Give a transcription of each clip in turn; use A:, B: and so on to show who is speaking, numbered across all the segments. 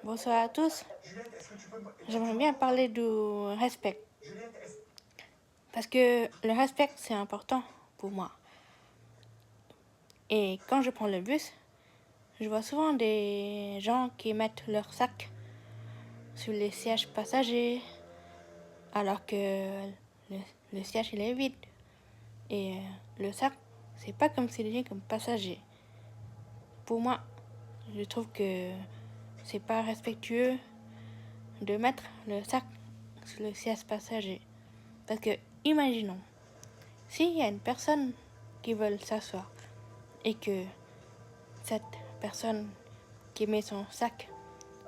A: Bonsoir à tous. J'aimerais bien parler du respect. Parce que le respect, c'est important pour moi. Et quand je prends le bus, je vois souvent des gens qui mettent leur sac sur les sièges passagers, alors que le siège il est vide. Et le sac, c'est pas comme s'il était comme passager. Pour moi, je trouve que c'est pas respectueux de mettre le sac sur le siège passager. Parce que, imaginons, s'il y a une personne qui veut s'asseoir et que cette personne qui met son sac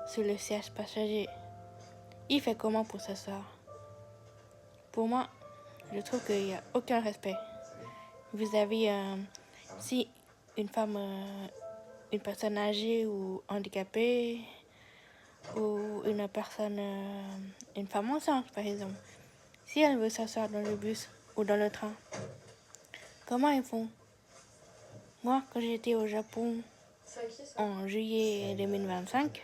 A: sur le siège passager, il fait comment pour s'asseoir? Pour moi, je trouve qu'il n'y a aucun respect vis-à-vis si une femme, une personne âgée ou handicapée ou une personne, une femme enceinte par exemple, si elle veut s'asseoir dans le bus ou dans le train, comment ils font? Moi, quand j'étais au Japon en juillet 2025,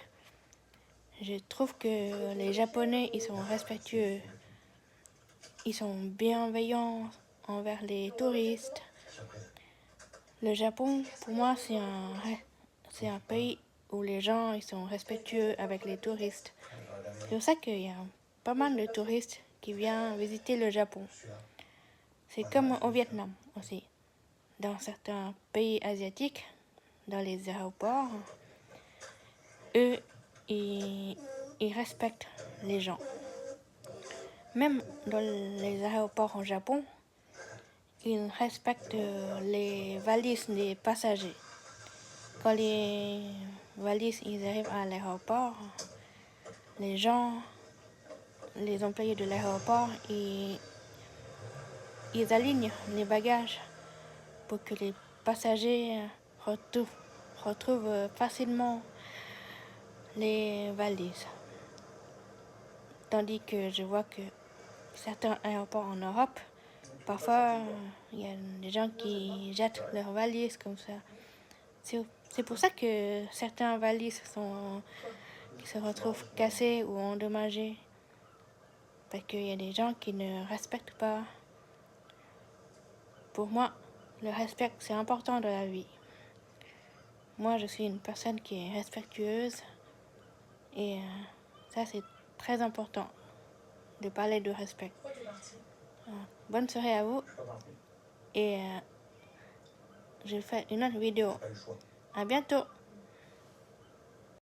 A: je trouve que les Japonais, ils sont respectueux, ils sont bienveillants envers les touristes. Le Japon, pour moi, c'est un pays où les gens, ils sont respectueux avec les touristes. C'est pour ça qu'il y a pas mal de touristes qui viennent visiter le Japon. C'est comme au Vietnam aussi. Dans certains pays asiatiques, dans les aéroports, eux, ils respectent les gens. Même dans les aéroports au Japon, ils respectent les valises des passagers. Quand les valises ils arrivent à l'aéroport, les gens, les employés de l'aéroport, ils alignent les bagages pour que les passagers retrouvent facilement les valises. Tandis que je vois que certains aéroports en Europe, parfois il y a des gens qui jettent leurs valises comme ça. C'est pour ça que certains valises qui se retrouvent cassées ou endommagées. Parce qu'il y a des gens qui ne respectent pas. Pour moi, le respect, c'est important dans la vie. Moi, je suis une personne qui est respectueuse. Et ça, c'est très important de parler de respect. Bonne soirée à vous. Et je fais une autre vidéo. À bientôt.